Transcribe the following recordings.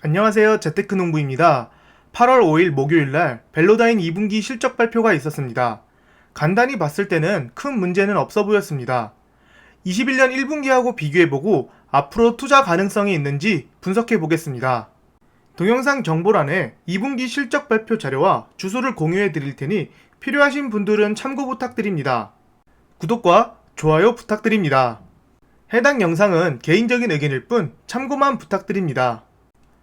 안녕하세요. 재테크농부입니다. 8월 5일 목요일날 벨로다인 2분기 실적 발표가 있었습니다. 간단히 봤을 때는 큰 문제는 없어 보였습니다. 21년 1분기하고 비교해보고 앞으로 투자 가능성이 있는지 분석해 보겠습니다. 동영상 정보란에 2분기 실적 발표 자료와 주소를 공유해 드릴 테니 필요하신 분들은 참고 부탁드립니다. 구독과 좋아요 부탁드립니다. 해당 영상은 개인적인 의견일 뿐 참고만 부탁드립니다.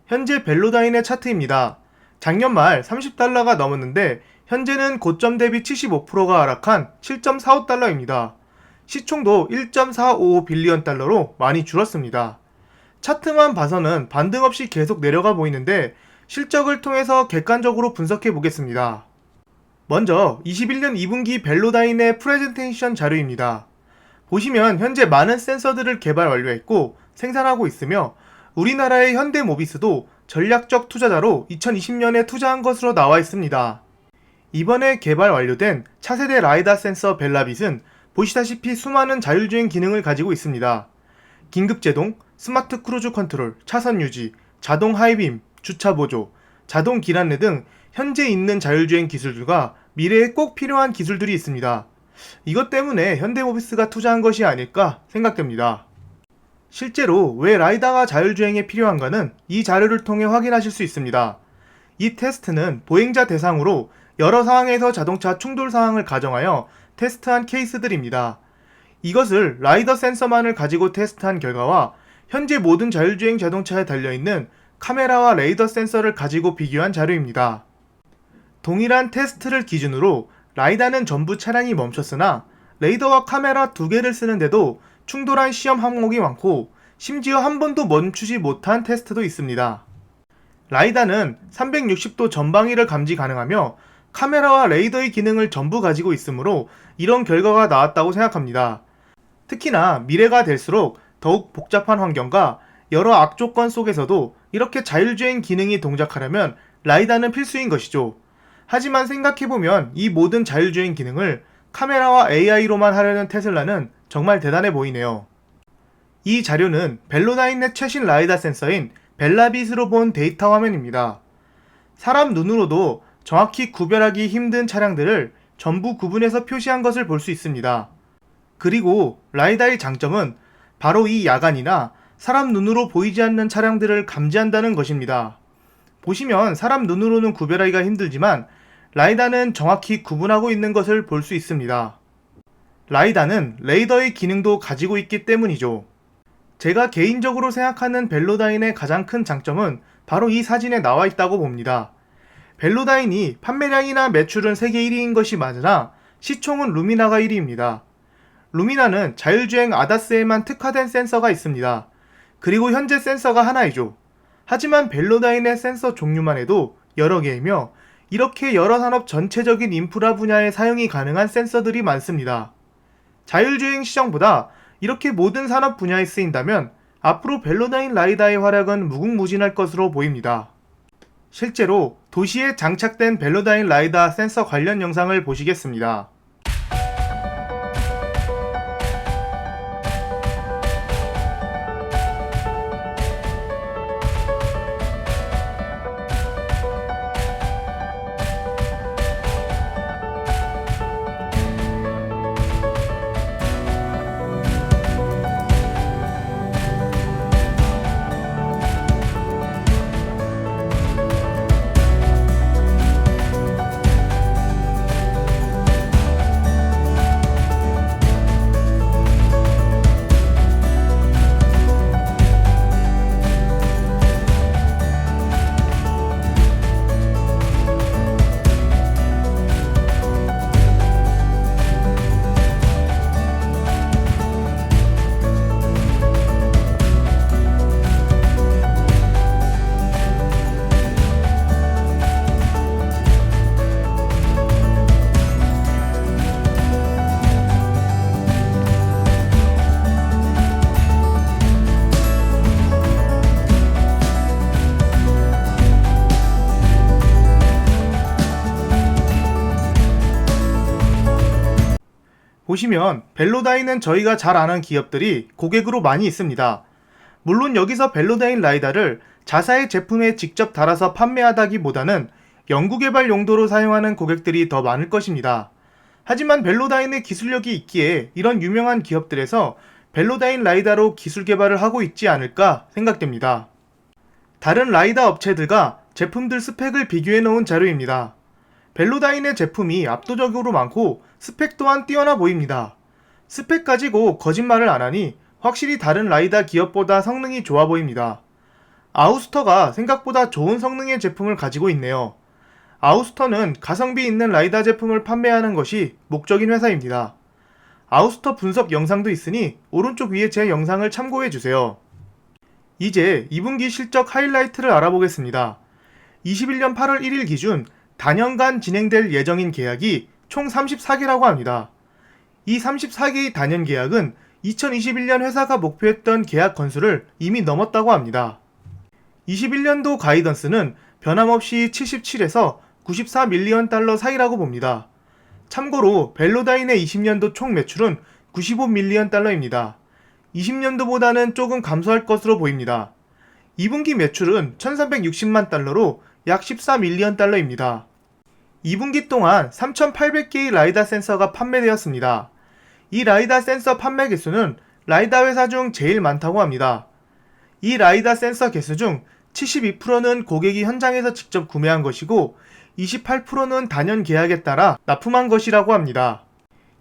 현재 벨로다인의 차트입니다. 작년 말 30달러가 넘었는데 현재는 고점 대비 75%가 하락한 7.45달러입니다. 시총도 1.455 빌리언 달러로 많이 줄었습니다. 차트만 봐서는 반등 없이 계속 내려가 보이는데 실적을 통해서 객관적으로 분석해 보겠습니다. 먼저 21년 2분기 벨로다인의 프레젠테이션 자료입니다. 보시면 현재 많은 센서들을 개발 완료했고 생산하고 있으며 우리나라의 현대모비스도 전략적 투자자로 2020년에 투자한 것으로 나와 있습니다. 이번에 개발 완료된 차세대 라이다 센서 벨라빗은 보시다시피 수많은 자율주행 기능을 가지고 있습니다. 긴급제동, 스마트 크루즈 컨트롤, 차선 유지, 자동 하이빔, 주차 보조, 자동 기란내 등 현재 있는 자율주행 기술들과 미래에 꼭 필요한 기술들이 있습니다. 이것 때문에 현대모비스가 투자한 것이 아닐까 생각됩니다. 실제로 왜 라이다가 자율주행에 필요한가는 이 자료를 통해 확인하실 수 있습니다. 이 테스트는 보행자 대상으로 여러 상황에서 자동차 충돌 상황을 가정하여 테스트한 케이스들입니다. 이것을 라이더 센서만을 가지고 테스트한 결과와 현재 모든 자율주행 자동차에 달려있는 카메라와 레이더 센서를 가지고 비교한 자료입니다. 동일한 테스트를 기준으로 라이다는 전부 차량이 멈췄으나 레이더와 카메라 두 개를 쓰는데도 충돌한 시험 항목이 많고 심지어 한 번도 멈추지 못한 테스트도 있습니다. 라이다는 360도 전방위를 감지 가능하며 카메라와 레이더의 기능을 전부 가지고 있으므로 이런 결과가 나왔다고 생각합니다. 특히나 미래가 될수록 더욱 복잡한 환경과 여러 악조건 속에서도 이렇게 자율주행 기능이 동작하려면 라이다는 필수인 것이죠. 하지만 생각해보면 이 모든 자율주행 기능을 카메라와 AI로만 하려는 테슬라는 정말 대단해 보이네요. 이 자료는 벨로다인의 최신 라이다 센서인 벨라빗으로 본 데이터 화면입니다. 사람 눈으로도 정확히 구별하기 힘든 차량들을 전부 구분해서 표시한 것을 볼 수 있습니다. 그리고 라이다의 장점은 바로 이 야간이나 사람 눈으로 보이지 않는 차량들을 감지한다는 것입니다. 보시면 사람 눈으로는 구별하기가 힘들지만 라이다는 정확히 구분하고 있는 것을 볼 수 있습니다. 라이다는 레이더의 기능도 가지고 있기 때문이죠. 제가 개인적으로 생각하는 벨로다인의 가장 큰 장점은 바로 이 사진에 나와 있다고 봅니다. 벨로다인이 판매량이나 매출은 세계 1위인 것이 맞으나 시총은 루미나가 1위입니다. 루미나는 자율주행 아다스에만 특화된 센서가 있습니다. 그리고 현재 센서가 하나이죠. 하지만 벨로다인의 센서 종류만 해도 여러 개이며 이렇게 여러 산업 전체적인 인프라 분야에 사용이 가능한 센서들이 많습니다. 자율주행 시장보다 이렇게 모든 산업 분야에 쓰인다면 앞으로 벨로다인 라이다의 활약은 무궁무진할 것으로 보입니다. 실제로 도시에 장착된 벨로다인 라이다 센서 관련 영상을 보시겠습니다. 보시면 벨로다인은 저희가 잘 아는 기업들이 고객으로 많이 있습니다. 물론 여기서 벨로다인 라이다를 자사의 제품에 직접 달아서 판매하다기보다는 연구개발 용도로 사용하는 고객들이 더 많을 것입니다. 하지만 벨로다인의 기술력이 있기에 이런 유명한 기업들에서 벨로다인 라이다로 기술 개발을 하고 있지 않을까 생각됩니다. 다른 라이다 업체들과 제품들 스펙을 비교해 놓은 자료입니다. 벨로다인의 제품이 압도적으로 많고 스펙 또한 뛰어나 보입니다. 스펙 가지고 거짓말을 안 하니 확실히 다른 라이다 기업보다 성능이 좋아 보입니다. 아우스터가 생각보다 좋은 성능의 제품을 가지고 있네요. 아우스터는 가성비 있는 라이다 제품을 판매하는 것이 목적인 회사입니다. 아우스터 분석 영상도 있으니 오른쪽 위에 제 영상을 참고해주세요. 이제 2분기 실적 하이라이트를 알아보겠습니다. 21년 8월 1일 기준 단연간 진행될 예정인 계약이 총 34개라고 합니다. 이 34개의 단연 계약은 2021년 회사가 목표했던 계약 건수를 이미 넘었다고 합니다. 21년도 가이던스는 변함없이 77에서 94 밀리언 달러 사이라고 봅니다. 참고로 벨로다인의 20년도 총 매출은 95 밀리언 달러입니다. 20년도보다는 조금 감소할 것으로 보입니다. 2분기 매출은 1360만 달러로 약 14 밀리언 달러입니다. 2분기 동안 3800개의 라이다 센서가 판매되었습니다. 이 라이다 센서 판매 개수는 라이다 회사 중 제일 많다고 합니다. 이 라이다 센서 개수 중 72%는 고객이 현장에서 직접 구매한 것이고 28%는 단연 계약에 따라 납품한 것이라고 합니다.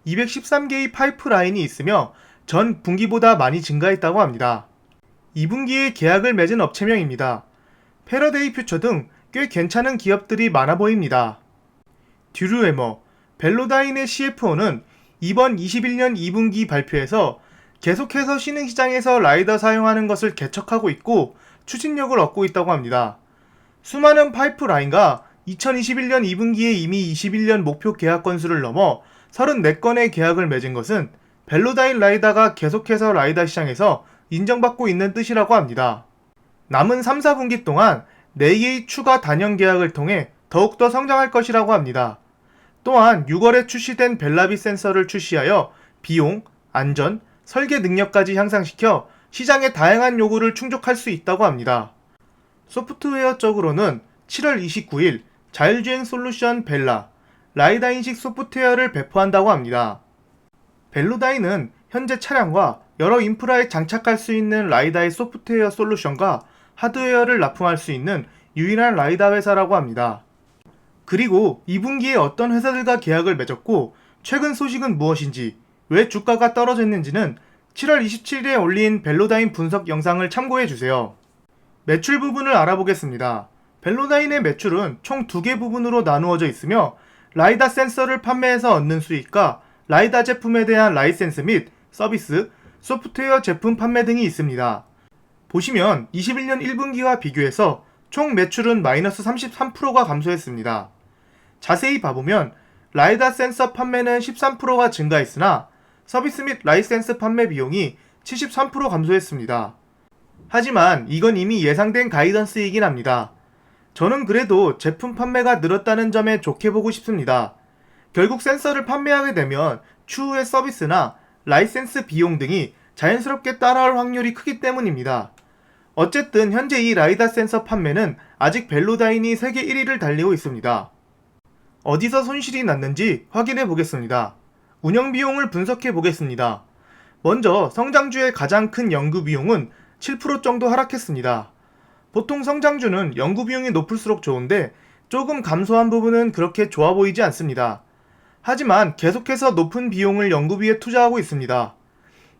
213개의 파이프라인이 있으며 전 분기보다 많이 증가했다고 합니다. 2분기에 계약을 맺은 업체명입니다. 패러데이 퓨처 등 꽤 괜찮은 기업들이 많아 보입니다. 듀르에머, 벨로다인의 CFO는 이번 21년 2분기 발표에서 계속해서 신흥시장에서 라이더 사용하는 것을 개척하고 있고 추진력을 얻고 있다고 합니다. 수많은 파이프라인과 2021년 2분기에 이미 21년 목표 계약 건수를 넘어 34건의 계약을 맺은 것은 벨로다인 라이다가 계속해서 라이다 시장에서 인정받고 있는 뜻이라고 합니다. 남은 3, 4분기 동안 4개의 추가 단연 계약을 통해 더욱더 성장할 것이라고 합니다. 또한 6월에 출시된 벨라비 센서를 출시하여 비용, 안전, 설계 능력까지 향상시켜 시장의 다양한 요구를 충족할 수 있다고 합니다. 소프트웨어적으로는 7월 29일 자율주행 솔루션 벨라, 라이다 인식 소프트웨어를 배포한다고 합니다. 벨로다인은 현재 차량과 여러 인프라에 장착할 수 있는 라이다의 소프트웨어 솔루션과 하드웨어를 납품할 수 있는 유일한 라이다 회사라고 합니다. 그리고 2분기에 어떤 회사들과 계약을 맺었고 최근 소식은 무엇인지, 왜 주가가 떨어졌는지는 7월 27일에 올린 벨로다인 분석 영상을 참고해주세요. 매출 부분을 알아보겠습니다. 벨로다인의 매출은 총 2개 부분으로 나누어져 있으며 라이다 센서를 판매해서 얻는 수익과 라이다 제품에 대한 라이센스 및 서비스, 소프트웨어 제품 판매 등이 있습니다. 보시면 21년 1분기와 비교해서 총 매출은 마이너스 33%가 감소했습니다. 자세히 봐보면 라이다 센서 판매는 13%가 증가했으나 서비스 및 라이센스 판매 비용이 73% 감소했습니다. 하지만 이건 이미 예상된 가이던스이긴 합니다. 저는 그래도 제품 판매가 늘었다는 점에 좋게 보고 싶습니다. 결국 센서를 판매하게 되면 추후의 서비스나 라이센스 비용 등이 자연스럽게 따라올 확률이 크기 때문입니다. 어쨌든 현재 이 라이다 센서 판매는 아직 벨로다인이 세계 1위를 달리고 있습니다. 어디서 손실이 났는지 확인해 보겠습니다. 운영 비용을 분석해 보겠습니다. 먼저 성장주의 가장 큰 연구 비용은 7% 정도 하락했습니다. 보통 성장주는 연구 비용이 높을수록 좋은데 조금 감소한 부분은 그렇게 좋아 보이지 않습니다. 하지만 계속해서 높은 비용을 연구비에 투자하고 있습니다.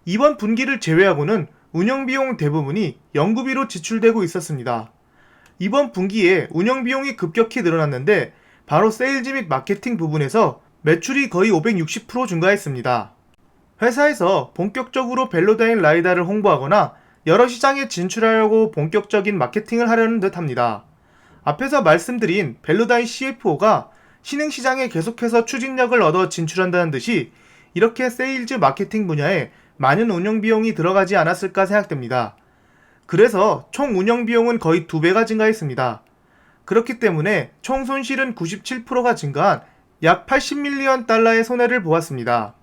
이번 분기를 제외하고는 운영비용 대부분이 연구비로 지출되고 있었습니다. 이번 분기에 운영비용이 급격히 늘어났는데 바로 세일즈 및 마케팅 부분에서 매출이 거의 560% 증가했습니다. 회사에서 본격적으로 벨로다인 라이다를 홍보하거나 여러 시장에 진출하려고 본격적인 마케팅을 하려는 듯 합니다. 앞에서 말씀드린 벨로다인 CFO가 신흥시장에 계속해서 추진력을 얻어 진출한다는 듯이 이렇게 세일즈 마케팅 분야에 많은 운영비용이 들어가지 않았을까 생각됩니다. 그래서 총 운영비용은 거의 2배가 증가했습니다. 그렇기 때문에 총 손실은 97%가 증가한 약 80밀리언 달러의 손해를 보았습니다.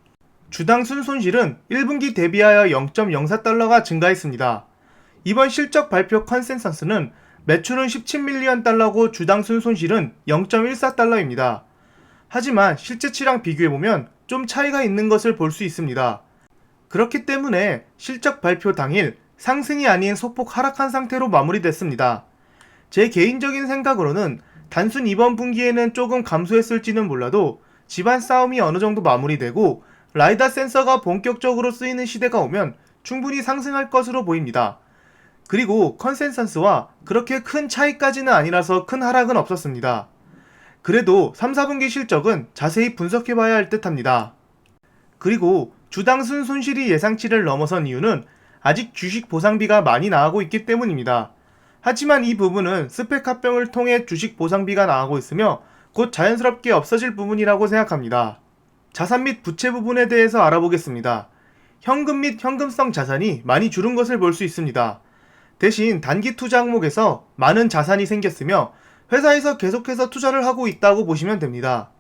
주당 순손실은 1분기 대비하여 0.04달러가 증가했습니다. 이번 실적 발표 컨센서스는 매출은 17밀리언 달러고 주당 순손실은 0.14달러입니다. 하지만 실제치랑 비교해보면 좀 차이가 있는 것을 볼 수 있습니다. 그렇기 때문에 실적 발표 당일 상승이 아닌 소폭 하락한 상태로 마무리됐습니다. 제 개인적인 생각으로는 단순 이번 분기에는 조금 감소했을지는 몰라도 집안 싸움이 어느 정도 마무리되고 라이다 센서가 본격적으로 쓰이는 시대가 오면 충분히 상승할 것으로 보입니다. 그리고 컨센서스와 그렇게 큰 차이까지는 아니라서 큰 하락은 없었습니다. 그래도 3, 4분기 실적은 자세히 분석해봐야 할 듯합니다. 그리고 주당 순손실이 예상치를 넘어선 이유는 아직 주식 보상비가 많이 나가고 있기 때문입니다. 하지만 이 부분은 스펙 합병을 통해 주식 보상비가 나가고 있으며 곧 자연스럽게 없어질 부분이라고 생각합니다. 자산 및 부채 부분에 대해서 알아보겠습니다. 현금 및 현금성 자산이 많이 줄은 것을 볼 수 있습니다. 대신 단기 투자 항목에서 많은 자산이 생겼으며 회사에서 계속해서 투자를 하고 있다고 보시면 됩니다.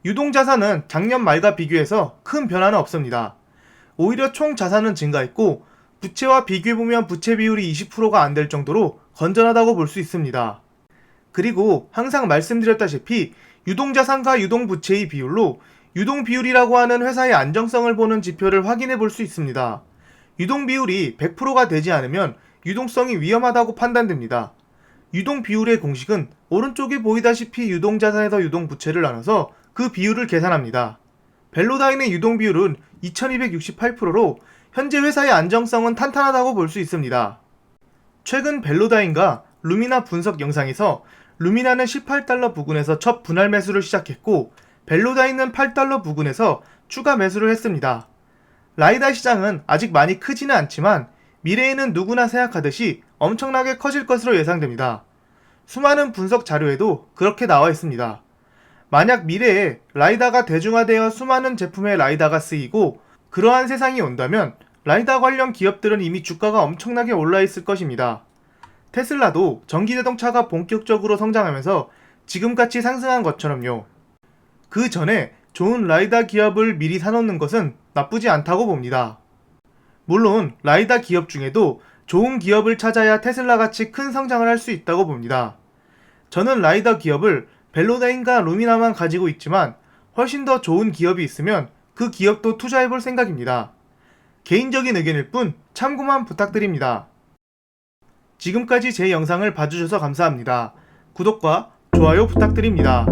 유동자산은 작년 말과 비교해서 큰 변화는 없습니다. 오히려 총 자산은 증가했고 부채와 비교해보면 부채 비율이 20%가 안 될 정도로 건전하다고 볼 수 있습니다. 그리고 항상 말씀드렸다시피 유동자산과 유동부채의 비율로 유동비율이라고 하는 회사의 안정성을 보는 지표를 확인해 볼 수 있습니다. 유동비율이 100%가 되지 않으면 유동성이 위험하다고 판단됩니다. 유동비율의 공식은 오른쪽에 보이다시피 유동자산에서 유동부채를 나눠서 그 비율을 계산합니다. 벨로다인의 유동비율은 2268%로 현재 회사의 안정성은 탄탄하다고 볼 수 있습니다. 최근 벨로다인과 루미나 분석 영상에서 루미나는 18달러 부근에서 첫 분할 매수를 시작했고 벨로다인은 8달러 부근에서 추가 매수를 했습니다. 라이다 시장은 아직 많이 크지는 않지만 미래에는 누구나 생각하듯이 엄청나게 커질 것으로 예상됩니다. 수많은 분석 자료에도 그렇게 나와 있습니다. 만약 미래에 라이다가 대중화되어 수많은 제품의 라이다가 쓰이고 그러한 세상이 온다면 라이다 관련 기업들은 이미 주가가 엄청나게 올라 있을 것입니다. 테슬라도 전기자동차가 본격적으로 성장하면서 지금같이 상승한 것처럼요. 그 전에 좋은 라이다 기업을 미리 사놓는 것은 나쁘지 않다고 봅니다. 물론 라이다 기업 중에도 좋은 기업을 찾아야 테슬라같이 큰 성장을 할 수 있다고 봅니다. 저는 라이다 기업을 벨로다인과 루미나만 가지고 있지만 훨씬 더 좋은 기업이 있으면 그 기업도 투자해볼 생각입니다. 개인적인 의견일 뿐 참고만 부탁드립니다. 지금까지 제 영상을 봐주셔서 감사합니다. 구독과 좋아요 부탁드립니다.